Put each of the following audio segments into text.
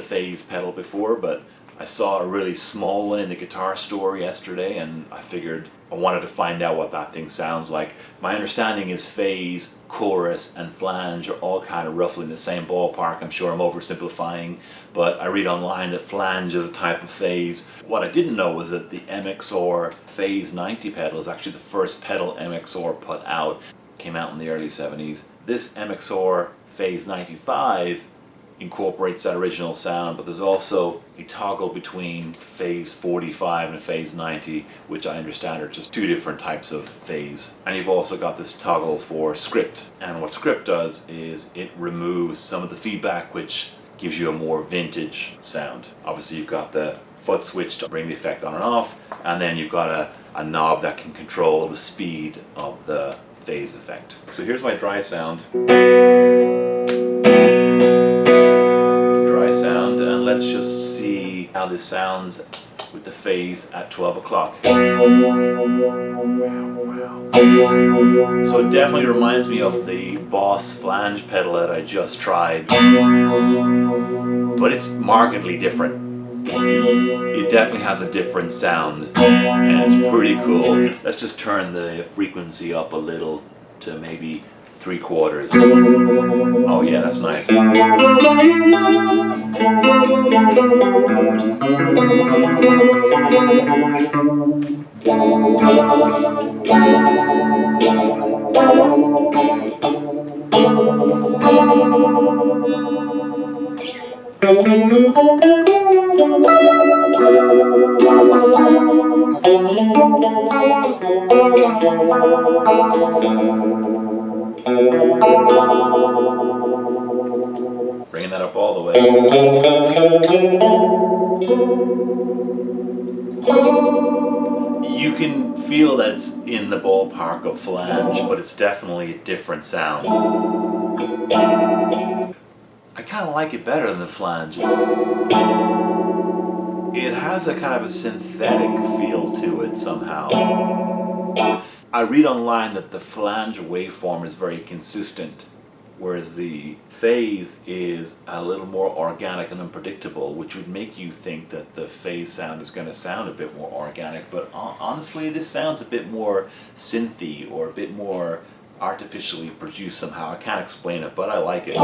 phase pedal before, but I saw a really small one in the guitar store yesterday, and I figured I wanted to find out what that thing sounds like. My understanding is phase, chorus, and flange are all kind of roughly in the same ballpark. I'm sure I'm oversimplifying, but I read online that flange is a type of phase. What I didn't know was that the MXR Phase 90 pedal is actually the first pedal MXR put out. It came out in the early 70s. This MXR Phase 95 incorporates that original sound, but there's also a toggle between phase 45 and phase 90, which I understand are just two different types of phase. And you've also got this toggle for script, and what script does is it removes some of the feedback, which gives you a more vintage sound. Obviously you've got the foot switch to bring the effect on and off, and then you've got a knob that can control the speed of the phase effect. So here's my dry sound. Sound, and let's just see how this sounds with the phase at 12 o'clock. So it definitely reminds me of the Boss flange pedal that I just tried, but it's markedly different. It definitely has a different sound, and it's pretty cool. Let's just turn the frequency up a little to maybe 3/4. Oh yeah, that's nice. Bringing that up all the way. You can feel that it's in the ballpark of flange, but it's definitely a different sound. I kind of like it better than the flange. It has a kind of a synthetic feel to it somehow. I read online that the flange waveform is very consistent, whereas the phase is a little more organic and unpredictable, which would make you think that the phase sound is going to sound a bit more organic, but honestly this sounds a bit more synthy or a bit more artificially produced somehow. I can't explain it, but I like it.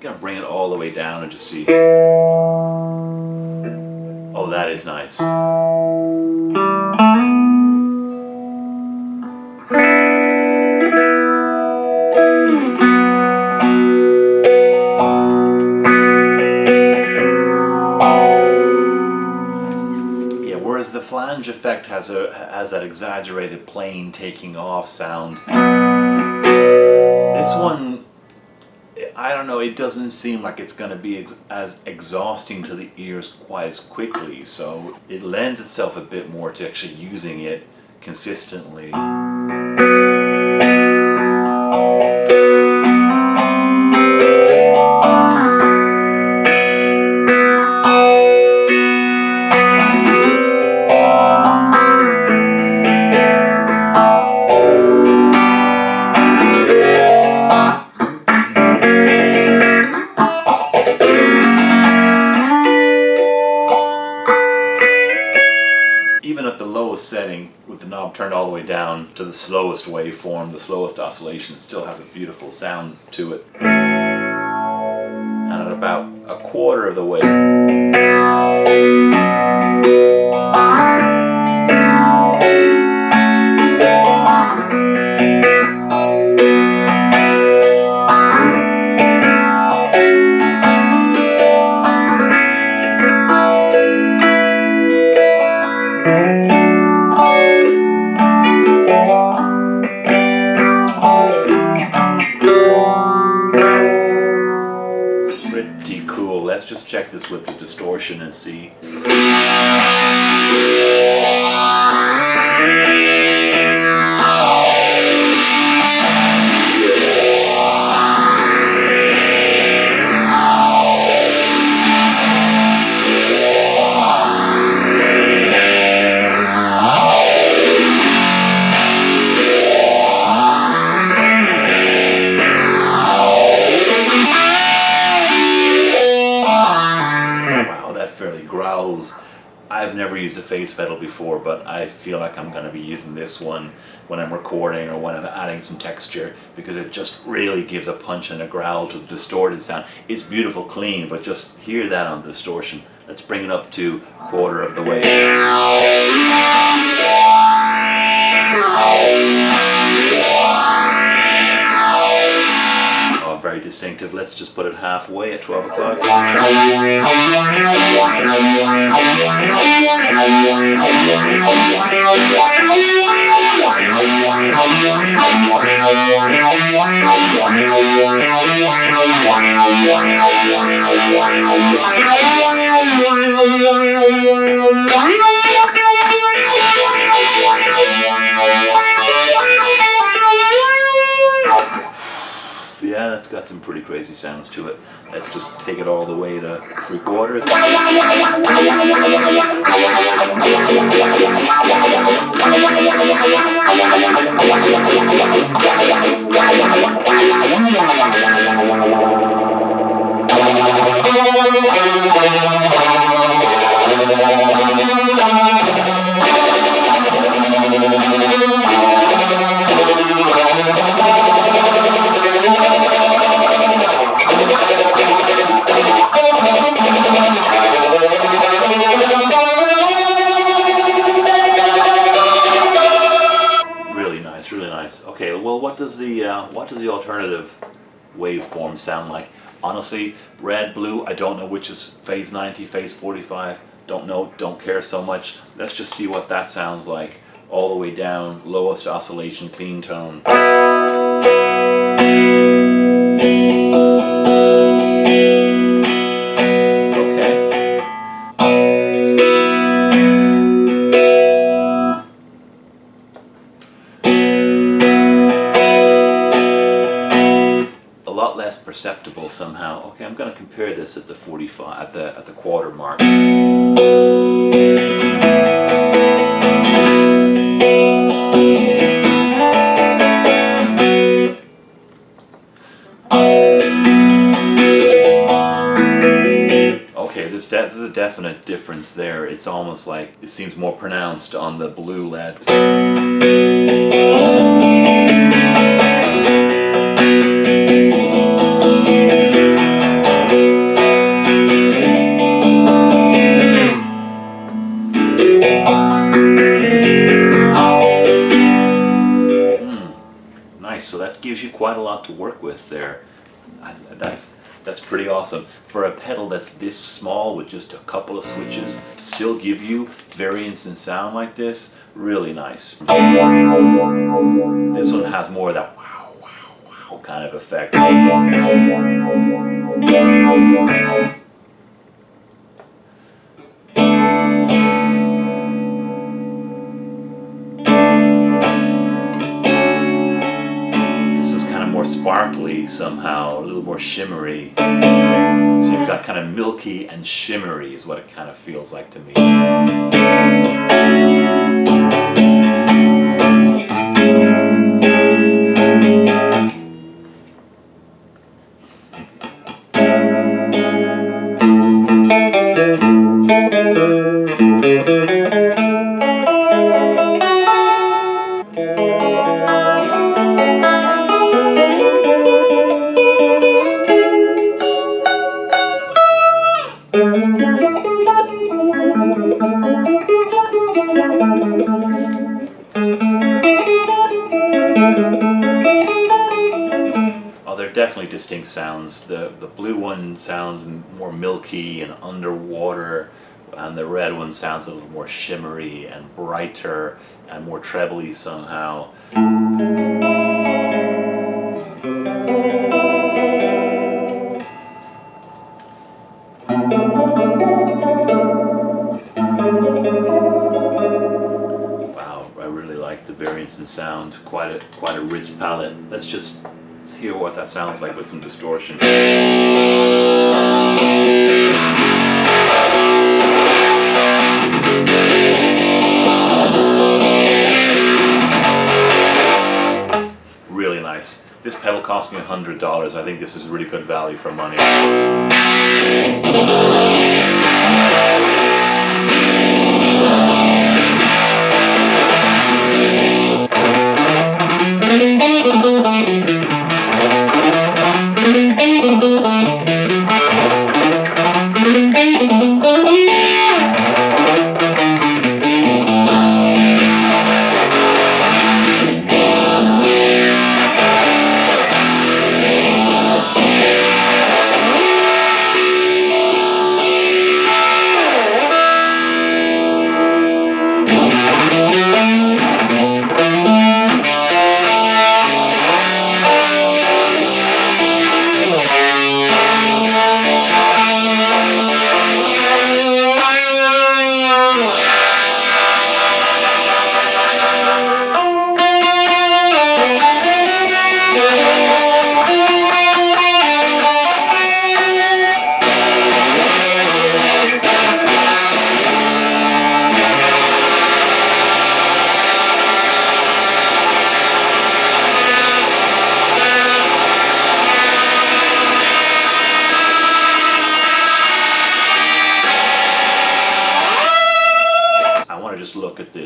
Gonna bring it all the way down and just see. Oh, that is nice. Whereas the flange effect has that exaggerated plane taking off sound. This one, I don't know, it doesn't seem like it's going to be as exhausting to the ears quite as quickly, so it lends itself a bit more to actually using it consistently. Setting with the knob turned all the way down to the slowest waveform, the slowest oscillation, it still has a beautiful sound to it. And at about 1/4 of the way, let's just check this with the distortion and see. I've never used a phase pedal before, but I feel like I'm going to be using this one when I'm recording or when I'm adding some texture, because it just really gives a punch and a growl to the distorted sound. It's beautiful clean, but just hear that on the distortion. Let's bring it up to quarter of the way. Oh, very distinctive. Let's just put it halfway at 12 o'clock. Yeah, that's got some pretty crazy sounds to it. Let's just take it all the way to 3/4. Really nice. Okay, well, what does the alternative waveform sound like? Honestly, red, blue, I don't know which is phase 90, phase 45. Don't know, don't care so much. Let's just see what that sounds like all the way down, lowest oscillation, clean tone. Perceptible somehow. Okay, I'm going to compare this at the 45 at the quarter mark. Okay, there's a definite difference there. It's almost like it seems more pronounced on the blue lead. So that gives you quite a lot to work with there. That's pretty awesome. For a pedal that's this small with just a couple of switches to still give you variance in sound like this, really nice. This one has more of that wow, wow, wow kind of effect. Sparkly somehow, a little more shimmery. So you've got kind of milky and shimmery is what it kind of feels like to me. Definitely distinct sounds. The blue one sounds more milky and underwater, and the red one sounds a little more shimmery and brighter and more trebly somehow. Wow, I really like the variance in sound. Quite a rich palette. Let's hear what that sounds like with some distortion. Really nice. This pedal cost me $100. I think this is really good value for money.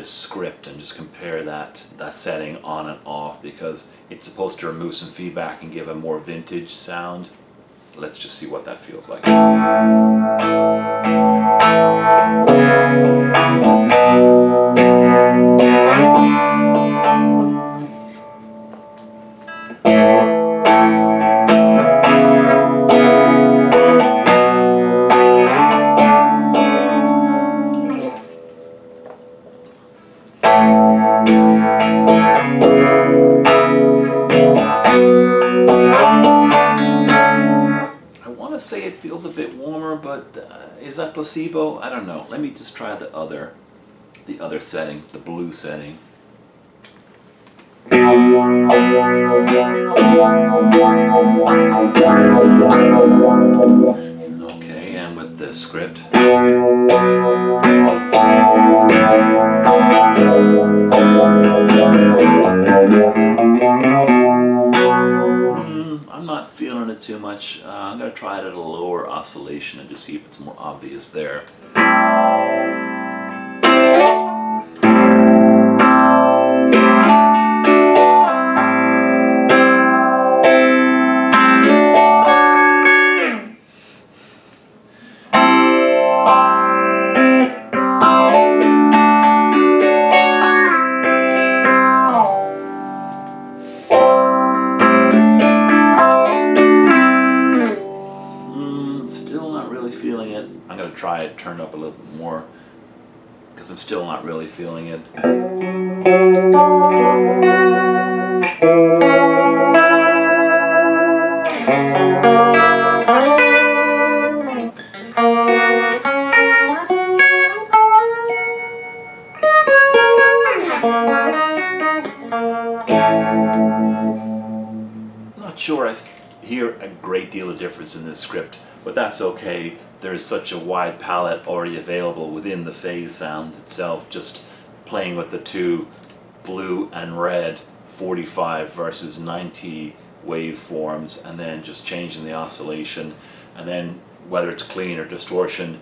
this script and just compare that setting on and off, because it's supposed to remove some feedback and give a more vintage sound. Let's just see what that feels like. Say it feels a bit warmer, but is that placebo? I don't know. Let me just try the other setting, the blue setting. Okay, and with the script. I'm not feeling it too much. I'm going to try it at a lower oscillation and just see if it's more obvious there. Feeling it. I'm going to try it turned up a little bit more because I'm still not really feeling it. Not sure I hear a great deal of difference in this script, but that's okay. There's such a wide palette already available within the phase sounds itself, just playing with the two blue and red 45 versus 90 waveforms, and then just changing the oscillation, and then whether it's clean or distortion,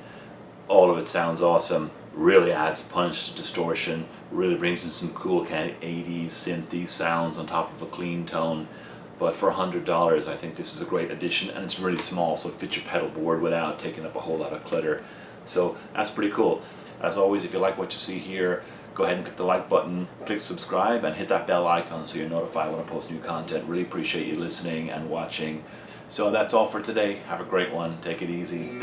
all of it sounds awesome. Really adds punch to distortion, really brings in some cool kind of 80s synthy sounds on top of a clean tone. But for $100, I think this is a great addition, and it's really small, so it fits your pedal board without taking up a whole lot of clutter. So that's pretty cool. As always, if you like what you see here, go ahead and click the like button, click subscribe, and hit that bell icon so you're notified when I post new content. Really appreciate you listening and watching. So that's all for today. Have a great one. Take it easy.